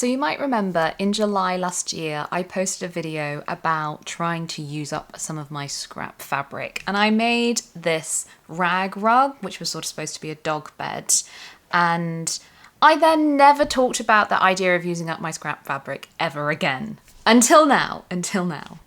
So you might remember in July last year, I posted a video about trying to use up some of my scrap fabric. And I made this rag rug, which was sort of supposed to be a dog bed. And I then never talked about the idea of using up my scrap fabric ever again. Until now.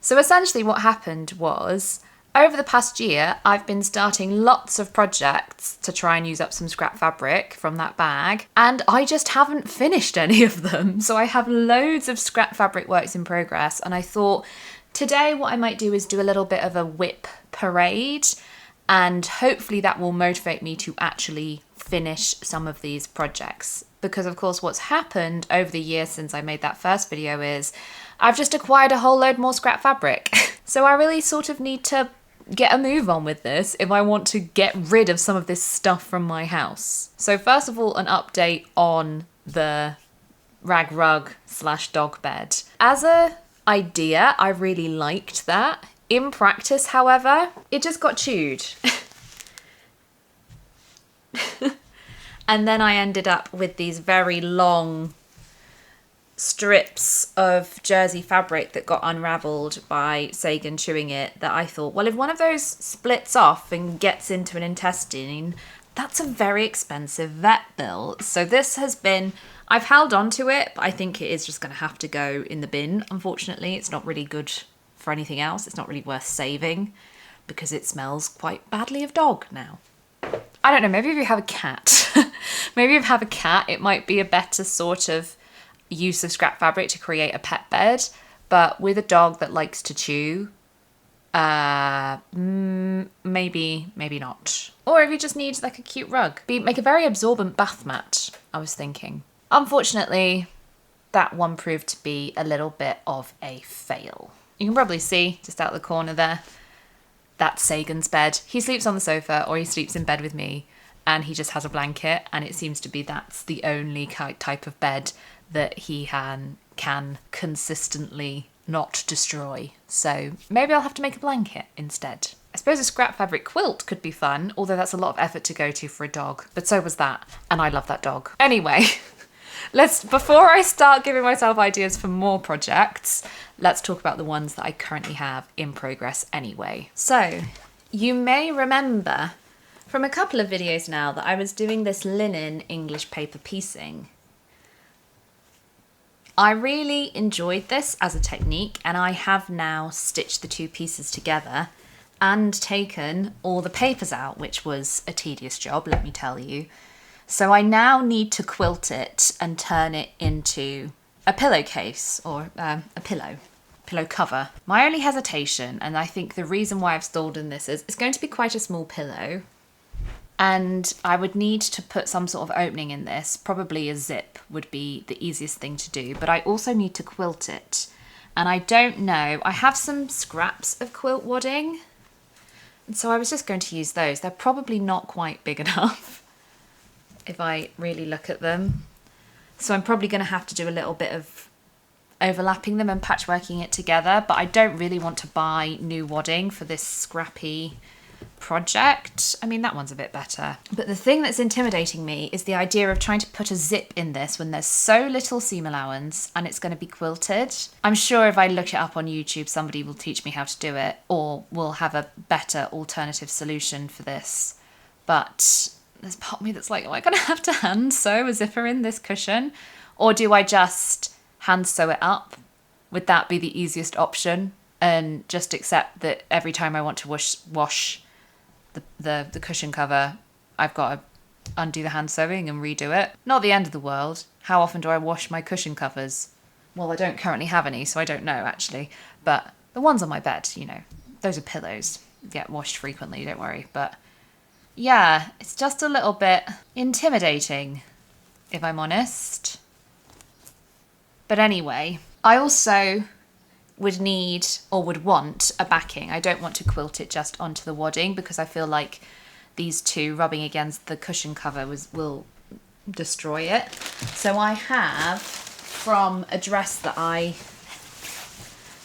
So essentially what happened was, over the past year, I've been starting lots of projects to try and use up some scrap fabric from that bag, and I just haven't finished any of them. So I have loads of scrap fabric works in progress, and I thought today what I might do is do a little bit of a WIP parade, and hopefully that will motivate me to actually finish some of these projects. Because of course what's happened over the years since I made that first video is I've just acquired a whole load more scrap fabric. So I really sort of need to get a move on with this if I want to get rid of some of this stuff from my house. So first of all, an update on the rag rug / dog bed. As a idea, I really liked that. In practice, however, it just got chewed. And then I ended up with these very long strips of jersey fabric that got unraveled by Sagan chewing it, that I thought, well, if one of those splits off and gets into an intestine, that's a very expensive vet bill. So this has been, I've held on to it, but I think it is just going to have to go in the bin, unfortunately. It's not really good for anything else. It's not really worth saving because it smells quite badly of dog now. I don't know, maybe if you have a cat, it might be a better sort of use of scrap fabric to create a pet bed, but with a dog that likes to chew, maybe not. Or if you just need like a cute rug, make a very absorbent bath mat, I was thinking. Unfortunately, that one proved to be a little bit of a fail. You can probably see just out the corner there, that's Sagan's bed. He sleeps on the sofa or he sleeps in bed with me, and he just has a blanket, and it seems to be that's the only type of bed that he can consistently not destroy. So maybe I'll have to make a blanket instead. I suppose a scrap fabric quilt could be fun, although that's a lot of effort to go to for a dog. But so was that, and I love that dog. Anyway, before I start giving myself ideas for more projects, let's talk about the ones that I currently have in progress anyway. So you may remember from a couple of videos now that I was doing this linen English paper piecing. I really enjoyed this as a technique, and I have now stitched the two pieces together and taken all the papers out, which was a tedious job, let me tell you. So I now need to quilt it and turn it into a pillowcase or a pillow cover. My only hesitation, and I think the reason why I've stalled in this, is it's going to be quite a small pillow, and I would need to put some sort of opening in this. Probably a zip would be the easiest thing to do, but I also need to quilt it. And I don't know, I have some scraps of quilt wadding, and so I was just going to use those. They're probably not quite big enough if I really look at them. So I'm probably going to have to do a little bit of overlapping them and patchworking it together, but I don't really want to buy new wadding for this scrappy project. I mean, that one's a bit better. But the thing that's intimidating me is the idea of trying to put a zip in this when there's so little seam allowance and it's going to be quilted. I'm sure if I look it up on YouTube, somebody will teach me how to do it, or will have a better alternative solution for this. But there's part of me that's like, am I going to have to hand sew a zipper in this cushion? Or do I just hand sew it up? Would that be the easiest option? And just accept that every time I want to wash the cushion cover, I've got to undo the hand sewing and redo it. Not the end of the world. How often do I wash my cushion covers? Well, I don't currently have any, so I don't know actually. But the ones on my bed, you know, those are pillows. Get washed frequently, don't worry. But yeah, it's just a little bit intimidating, if I'm honest. But anyway, I also would need or would want a backing. I don't want to quilt it just onto the wadding because I feel like these two rubbing against the cushion cover will destroy it. So I have, from a dress that I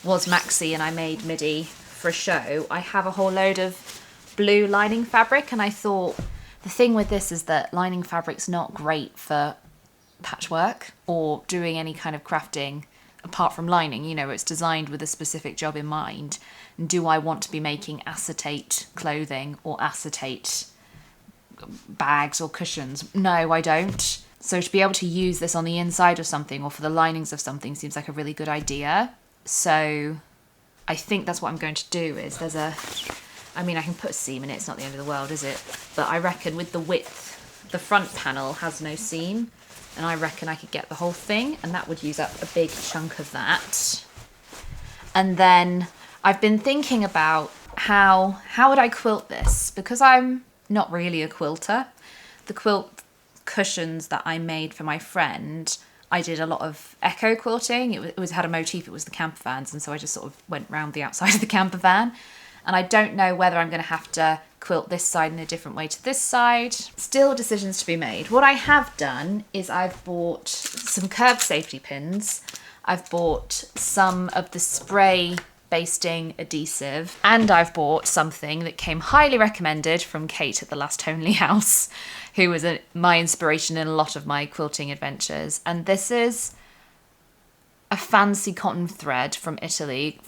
was maxi and I made midi for a show, I have a whole load of blue lining fabric, and I thought the thing with this is that lining fabric's not great for patchwork or doing any kind of crafting apart from lining, you know, it's designed with a specific job in mind. And do I want to be making acetate clothing or acetate bags or cushions? No, I don't. So to be able to use this on the inside of something or for the linings of something seems like a really good idea. So I think that's what I'm going to do is I can put a seam in it, it's not the end of the world, is it? But I reckon with the width, the front panel has no seam, and I reckon I could get the whole thing, and that would use up a big chunk of that. And then I've been thinking about how would I quilt this? Because I'm not really a quilter. The quilt cushions that I made for my friend, I did a lot of echo quilting. It had a motif, it was the camper vans, and so I just sort of went round the outside of the camper van. And I don't know whether I'm going to have to quilt this side in a different way to this side. Still decisions to be made. What I have done is I've bought some curved safety pins. I've bought some of the spray basting adhesive, and I've bought something that came highly recommended from Kate at the Last Homely House, who was my inspiration in a lot of my quilting adventures. And this is a fancy cotton thread from Italy,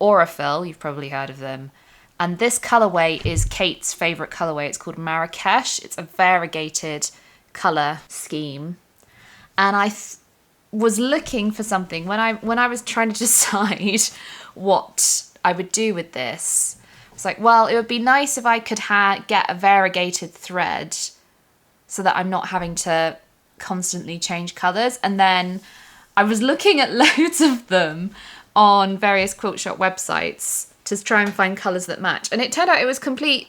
Aurifil, you've probably heard of them. And this colourway is Kate's favourite colourway. It's called Marrakesh. It's a variegated colour scheme. And I was looking for something when I was trying to decide what I would do with this. It's like, well, it would be nice if I could get a variegated thread so that I'm not having to constantly change colours. And then I was looking at loads of them on various quilt shop websites to try and find colours that match. And it turned out it was complete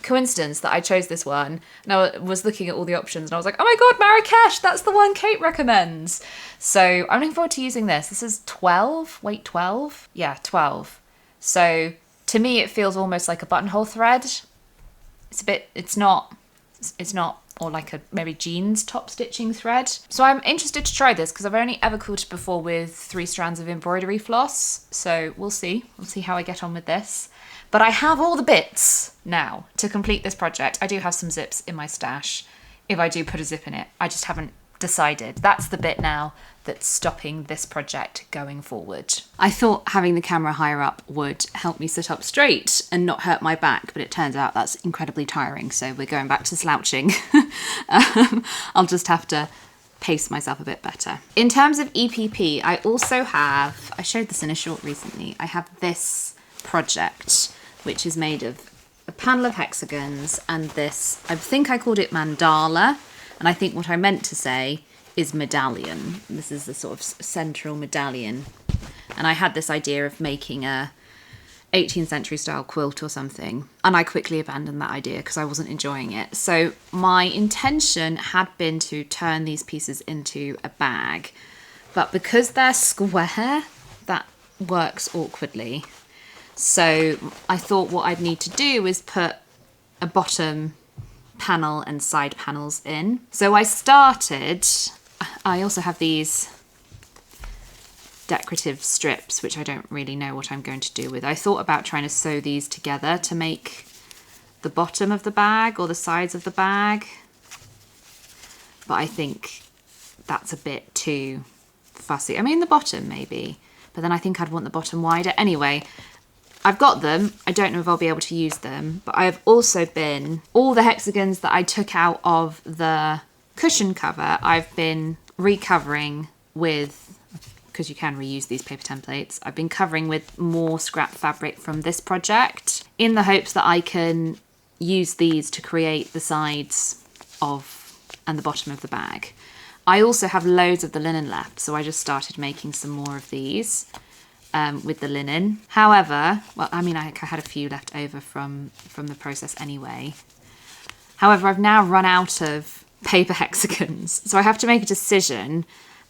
coincidence that I chose this one. And I was looking at all the options and I was like, oh my God, Marrakesh, that's the one Kate recommends. So I'm looking forward to using this. This is 12, weight 12? Yeah, 12. So to me, it feels almost like a buttonhole thread. It's not, or like a maybe jeans top stitching thread. So I'm interested to try this because I've only ever quilted before with 3 strands of embroidery floss. So we'll see how I get on with this. But I have all the bits now to complete this project. I do have some zips in my stash if I do put a zip in it. I just haven't decided. That's the bit now that's stopping this project going forward. I thought having the camera higher up would help me sit up straight and not hurt my back, but it turns out that's incredibly tiring, so we're going back to slouching. I'll just have to pace myself a bit better. In terms of EPP, I also have, I showed this in a short recently, I have this project, which is made of a panel of hexagons and this, I think I called it mandala, and I think what I meant to say is medallion. This is the sort of central medallion. And I had this idea of making a 18th century style quilt or something, and I quickly abandoned that idea because I wasn't enjoying it. So my intention had been to turn these pieces into a bag, but because they're square, that works awkwardly. So I thought what I'd need to do is put a bottom panel and side panels in. So I also have these decorative strips, which I don't really know what I'm going to do with. I thought about trying to sew these together to make the bottom of the bag or the sides of the bag, but I think that's a bit too fussy. I mean, the bottom maybe, but then I think I'd want the bottom wider. Anyway, I've got them. I don't know if I'll be able to use them, but I have also all the hexagons that I took out of the cushion cover, I've been recovering with, because you can reuse these paper templates, I've been covering with more scrap fabric from this project in the hopes that I can use these to create the sides of and the bottom of the bag. I also have loads of the linen left, so I just started making some more of these. With the linen. However, well, I mean, I had a few left over from the process anyway. However, I've now run out of paper hexagons. So I have to make a decision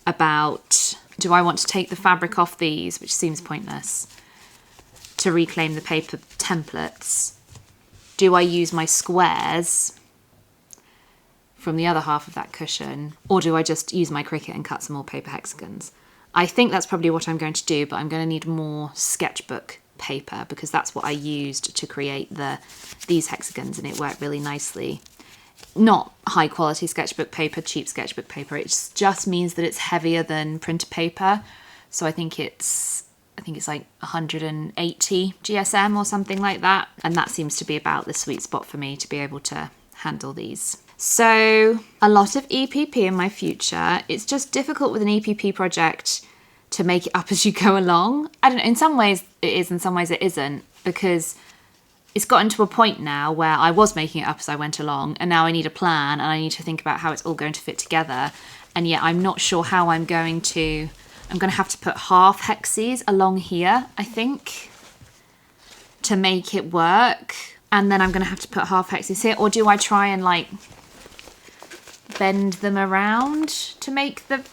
about, do I want to take the fabric off these, which seems pointless, to reclaim the paper templates? Do I use my squares from the other half of that cushion? Or do I just use my Cricut and cut some more paper hexagons? I think that's probably what I'm going to do, but I'm going to need more sketchbook paper because that's what I used to create these hexagons, and it worked really nicely not high quality sketchbook paper, cheap sketchbook paper. It just means that it's heavier than printer paper. So I think it's like 180 GSM or something like that. And that seems to be about the sweet spot for me to be able to handle these. So a lot of EPP in my future. It's just difficult with an EPP project to make it up as you go along. I don't know, in some ways it is, in some ways it isn't, because it's gotten to a point now where I was making it up as I went along, and now I need a plan and I need to think about how it's all going to fit together. And yet I'm not sure how I'm going to have to put half hexes along here, I think, to make it work. And then I'm going to have to put half hexes here. Or do I try and like bend them around to make the...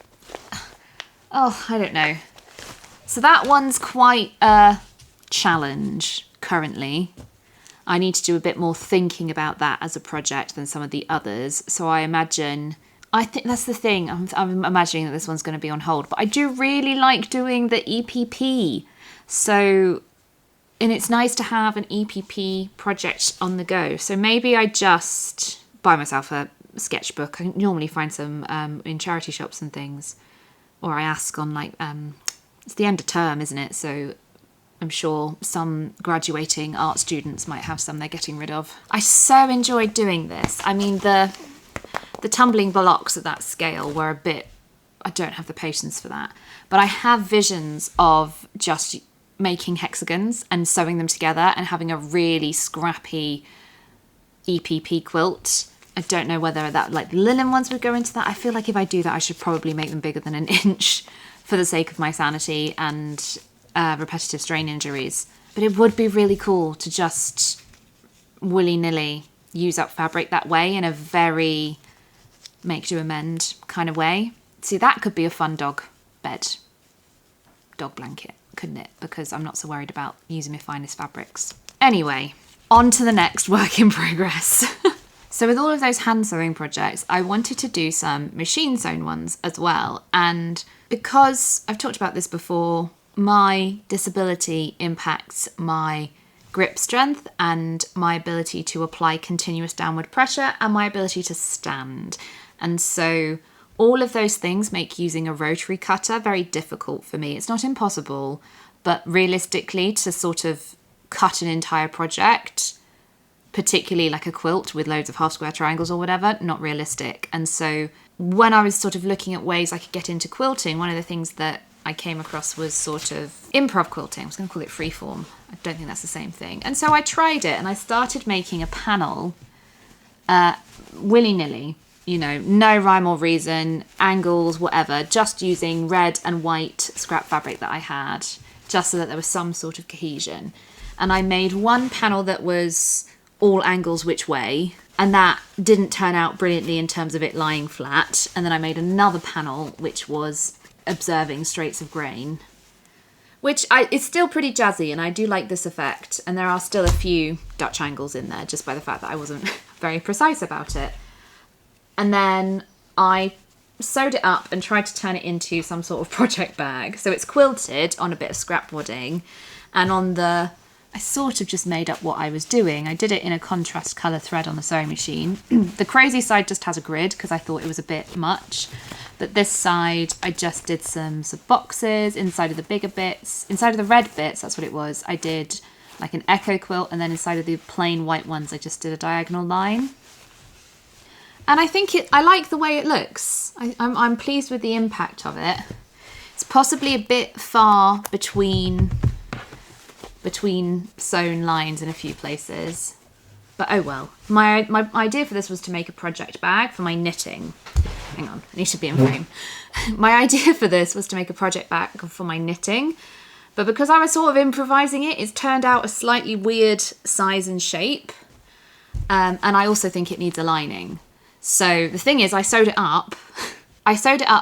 Oh, I don't know. So that one's quite a challenge currently. I need to do a bit more thinking about that as a project than some of the others. So I think that's the thing. I'm imagining that this one's going to be on hold. But I do really like doing the EPP. So, and it's nice to have an EPP project on the go. So maybe I just buy myself a sketchbook. I normally find some in charity shops and things. Or I ask on like, it's the end of term, isn't it? So I'm sure some graduating art students might have some they're getting rid of. I so enjoyed doing this. I mean, the tumbling blocks at that scale were a bit... I don't have the patience for that. But I have visions of just making hexagons and sewing them together and having a really scrappy EPP quilt. I don't know whether that, like, the linen ones would go into that. I feel like if I do that, I should probably make them bigger than an inch for the sake of my sanity and repetitive strain injuries. But it would be really cool to just willy-nilly use up fabric that way in a very make do amend kind of way. See, that could be a fun dog blanket, couldn't it? Because I'm not so worried about using my finest fabrics. Anyway, on to the next work in progress. So with all of those hand sewing projects, I wanted to do some machine sewn ones as well. And because I've talked about this before, my disability impacts my grip strength and my ability to apply continuous downward pressure and my ability to stand. And so all of those things make using a rotary cutter very difficult for me. It's not impossible, but realistically, to sort of cut an entire project, particularly like a quilt with loads of half square triangles or whatever, not realistic. And so when I was sort of looking at ways I could get into quilting, one of the things that I came across was sort of improv quilting. I was going to call it freeform. I don't think that's the same thing. And so I tried it and I started making a panel willy-nilly, you know, no rhyme or reason, angles, whatever, just using red and white scrap fabric that I had, just so that there was some sort of cohesion. And I made one panel that was all angles which way, and that didn't turn out brilliantly in terms of it lying flat. And then I made another panel which was observing straights of grain, which it's still pretty jazzy, and I do like this effect. And there are still a few Dutch angles in there just by the fact that I wasn't very precise about it. And then I sewed it up and tried to turn it into some sort of project bag. So it's quilted on a bit of scrap wadding, and on the... I sort of just made up what I was doing. I did it in a contrast colour thread on the sewing machine. The crazy side just has a grid because I thought it was a bit much. But this side, I just did some boxes inside of the bigger bits. Inside of the red bits, that's what it was, I did like an echo quilt, and then inside of the plain white ones, I just did a diagonal line. And I think I like the way it looks. I'm pleased with the impact of it. It's possibly a bit far between sewn lines in a few places, but oh well. My idea for this was to make a project bag for my knitting. Hang on, I need to be in frame. My idea for this was to make a project bag for my knitting, but because I was sort of improvising it, it's turned out a slightly weird size and shape, and I also think it needs a lining. So the thing is, I sewed it up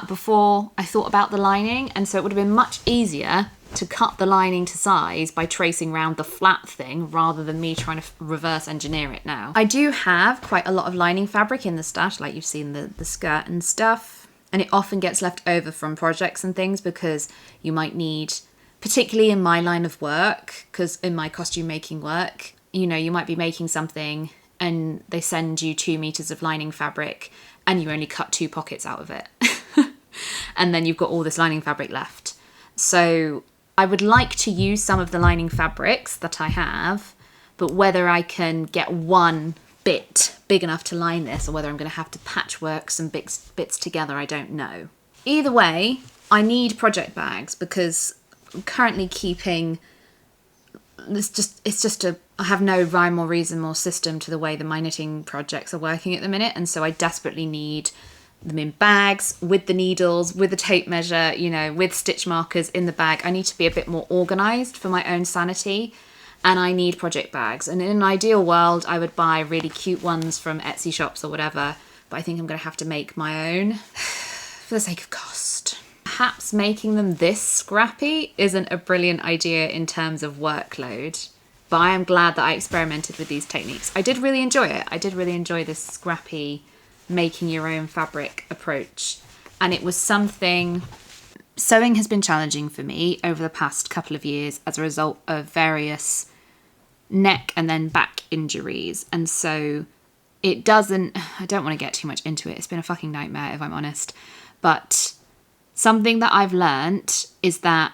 before I thought about the lining, and so it would have been much easier to cut the lining to size by tracing around the flat thing rather than me trying to reverse engineer it now. I do have quite a lot of lining fabric in the stash, like you've seen the skirt and stuff, and it often gets left over from projects and things because you might need, particularly in my line of work, because in my costume making work, you know, you might be making something and they send you 2 meters of lining fabric and you only cut 2 pockets out of it. And then you've got all this lining fabric left. So I would like to use some of the lining fabrics that I have, but whether I can get one bit big enough to line this or whether I'm going to have to patchwork some bits together, I don't know. Either way, I need project bags because I'm currently keeping I have no rhyme or reason or system to the way that my knitting projects are working at the minute, and so I desperately need them in bags with the needles, with the tape measure, you know, with stitch markers in the bag. I need to be a bit more organised for my own sanity, and I need project bags. And in an ideal world, I would buy really cute ones from Etsy shops or whatever, but I think I'm going to have to make my own for the sake of cost. Perhaps making them this scrappy isn't a brilliant idea in terms of workload, but I am glad that I experimented with these techniques. I did really enjoy it. I did really enjoy this scrappy, making your own fabric approach. And it was something... Sewing has been challenging for me over the past couple of years as a result of various neck and then back injuries. And so it doesn't... I don't want to get too much into it. It's been a fucking nightmare, if I'm honest. But something that I've learnt is that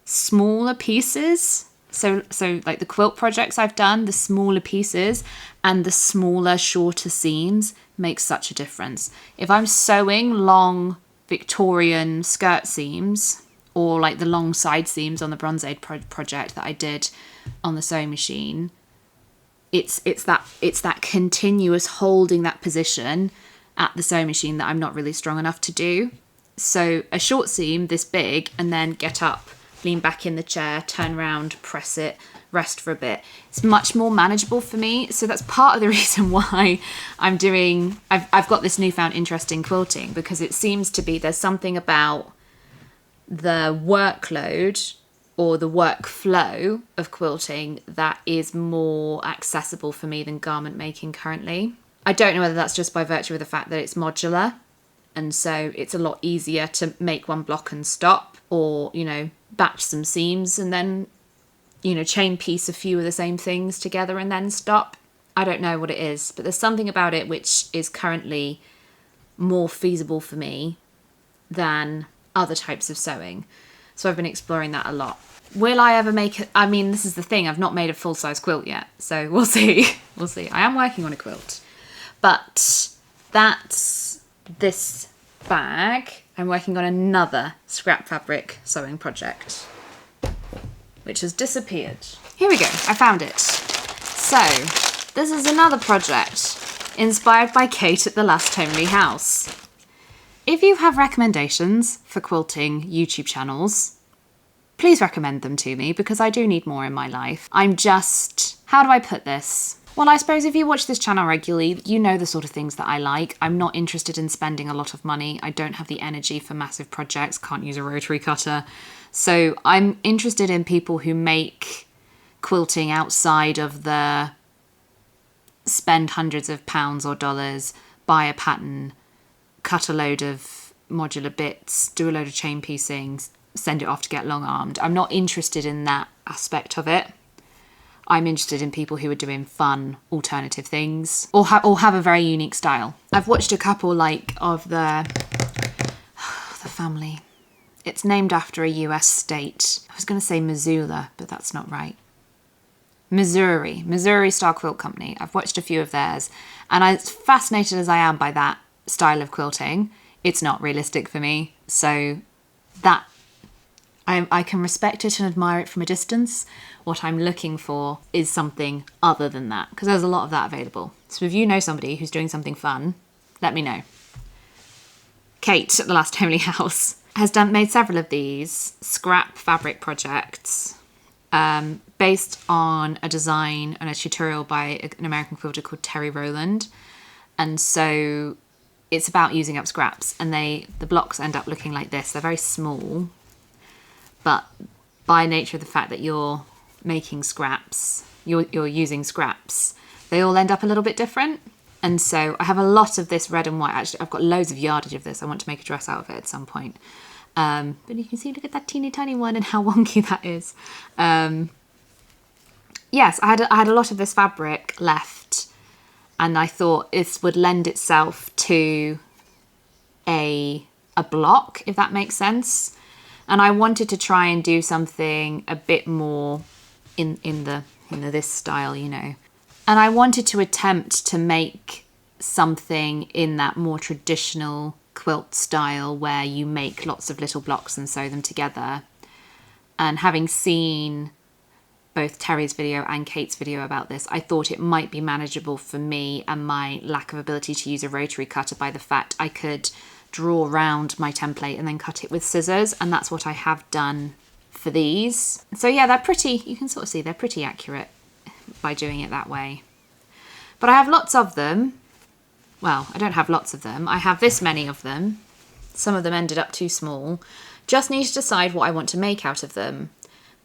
smaller pieces... So like the quilt projects I've done, the smaller pieces and the smaller, shorter seams make such a difference. If I'm sewing long Victorian skirt seams or like the long side seams on the Bronze Age project that I did on the sewing machine, it's that continuous holding that position at the sewing machine that I'm not really strong enough to do. So a short seam this big and then get up, lean back in the chair, turn around, press it, rest for a bit. It's much more manageable for me. So that's part of the reason why I've got this newfound interest in quilting, because it seems to be there's something about the workload or the workflow of quilting that is more accessible for me than garment making currently. I don't know whether that's just by virtue of the fact that it's modular, and so it's a lot easier to make one block and stop, or, you know, batch some seams and then, you know, chain piece a few of the same things together and then stop. I don't know what it is, but there's something about it which is currently more feasible for me than other types of sewing. So I've been exploring that a lot. Will I ever make it? I mean, this is the thing. I've not made a full-size quilt yet, so we'll see. We'll see. I am working on a quilt, but that's this bag. I'm working on another scrap fabric sewing project, which has disappeared. Here we go. I found it. So this is another project inspired by Kate at the Last Homely House. If you have recommendations for quilting YouTube channels, please recommend them to me, because I do need more in my life. How do I put this? Well, I suppose if you watch this channel regularly, you know the sort of things that I like. I'm not interested in spending a lot of money. I don't have the energy for massive projects, can't use a rotary cutter. So I'm interested in people who make quilting outside of the spend hundreds of pounds or dollars, buy a pattern, cut a load of modular bits, do a load of chain piecing, send it off to get long-armed. I'm not interested in that aspect of it. I'm interested in people who are doing fun, alternative things, or have a very unique style. I've watched a couple of the family. It's named after a US state. I was going to say Missoula, but that's not right. Missouri Star Quilt Company. I've watched a few of theirs, and as fascinated as I am by that style of quilting, it's not realistic for me. So that I can respect it and admire it from a distance. What I'm looking for is something other than that, because there's a lot of that available. So if you know somebody who's doing something fun, let me know. Kate at the Last Homely House has made several of these scrap fabric projects based on a design and a tutorial by an American quilter called Terry Rowland. And so it's about using up scraps, and the blocks end up looking like this. They're very small, but by nature of the fact that you're making scraps, you're using scraps, they all end up a little bit different. And so I have a lot of this red and white. Actually, I've got loads of yardage of this. I want to make a dress out of it at some point. But you can see, look at that teeny tiny one and how wonky that is. Yes, I had a lot of this fabric left, and I thought this would lend itself to a block, if that makes sense. And I wanted to try and do something a bit more in this style, you know. And I wanted to attempt to make something in that more traditional quilt style where you make lots of little blocks and sew them together. And having seen both Terry's video and Kate's video about this, I thought it might be manageable for me and my lack of ability to use a rotary cutter by the fact I could draw around my template and then cut it with scissors, and that's what I have done for these. So yeah, they're pretty, you can sort of see they're pretty accurate by doing it that way. But I have lots of them. Well, I don't have lots of them. I have this many of them. Some of them ended up too small. Just need to decide what I want to make out of them.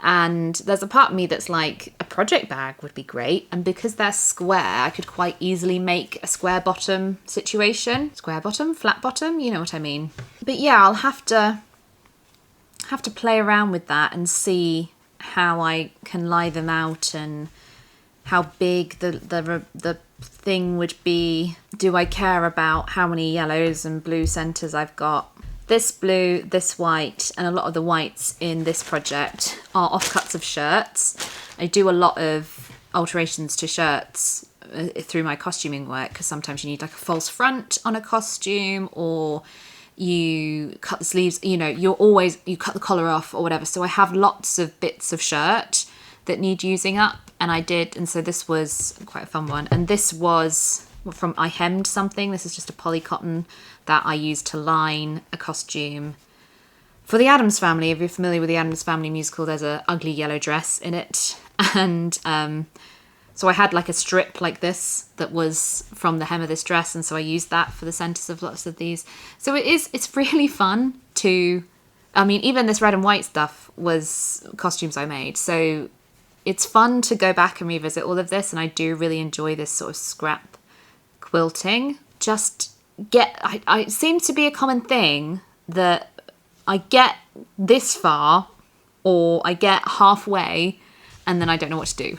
And there's a part of me that's like, a project bag would be great. And because they're square, I could quite easily make a square bottom situation. Square bottom, flat bottom, you know what I mean. But yeah, I'll have to play around with that and see how I can lie them out and how big the thing would be. Do I care about how many yellows and blue centres I've got? This blue, this white, and a lot of the whites in this project are offcuts of shirts. I do a lot of alterations to shirts through my costuming work, because sometimes you need like a false front on a costume, or you cut the sleeves, you know, you cut the collar off or whatever. So I have lots of bits of shirt that need using up, and I did, and so this was quite a fun one. And this was from, I hemmed something. This is just a poly cotton that I used to line a costume for the Addams Family. If you're familiar with the Addams Family musical, there's a ugly yellow dress in it, and so I had like a strip like this that was from the hem of this dress, and so I used that for the centres of lots of these. So it's really fun to, I mean, even this red and white stuff was costumes I made, so it's fun to go back and revisit all of this, and I do really enjoy this sort of scrap quilting. It seems to be a common thing that I get this far, or I get halfway, and then I don't know what to do.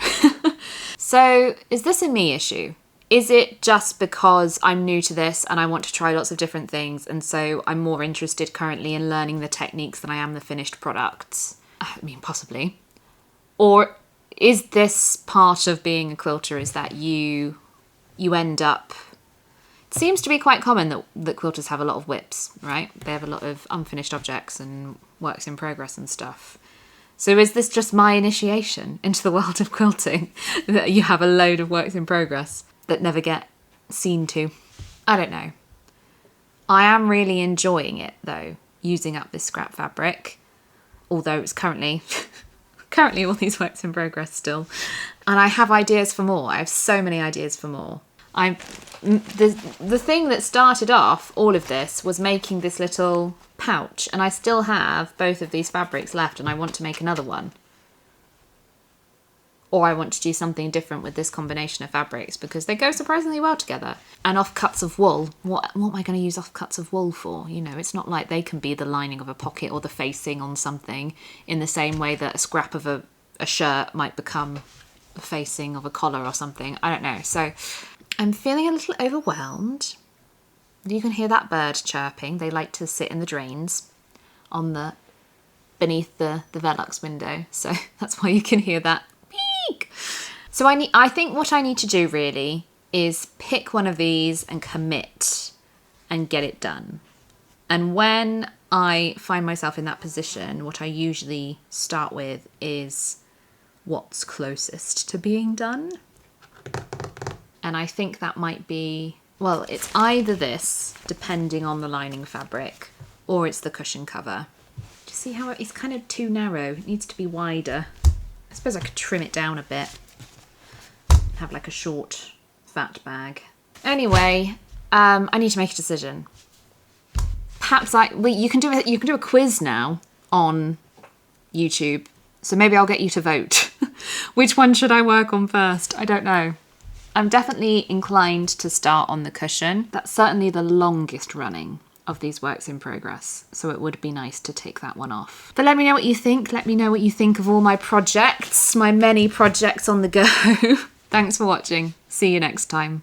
So is this a me issue? Is it just because I'm new to this and I want to try lots of different things, and so I'm more interested currently in learning the techniques than I am the finished products? I mean, possibly. Or is this part of being a quilter, is that you end up... It seems to be quite common that quilters have a lot of WIPs, right? They have a lot of unfinished objects and works in progress and stuff. So is this just my initiation into the world of quilting, that you have a load of works in progress that never get seen to? I don't know. I am really enjoying it though, using up this scrap fabric, although it's currently all these works in progress still. And I have ideas for more. I have so many ideas for more. The thing that started off all of this was making this little pouch, and I still have both of these fabrics left, and I want to make another one. Or I want to do something different with this combination of fabrics, because they go surprisingly well together. And offcuts of wool, what am I going to use offcuts of wool for? You know, it's not like they can be the lining of a pocket or the facing on something in the same way that a scrap of a shirt might become the facing of a collar or something. I don't know. So I'm feeling a little overwhelmed. You can hear that bird chirping. They like to sit in the drains on beneath the Velux window. So that's why you can hear that. Peek! So I think what I need to do really is pick one of these and commit and get it done. And when I find myself in that position, what I usually start with is what's closest to being done. And I think that might be, well, it's either this, depending on the lining fabric, or it's the cushion cover. Do you see how it's kind of too narrow? It needs to be wider. I suppose I could trim it down a bit. Have like a short, fat bag. Anyway, I need to make a decision. Perhaps you can do a quiz now on YouTube. So maybe I'll get you to vote. Which one should I work on first? I don't know. I'm definitely inclined to start on the cushion. That's certainly the longest running of these works in progress, so it would be nice to take that one off. But let me know what you think. Let me know what you think of all my projects, my many projects on the go. Thanks for watching. See you next time.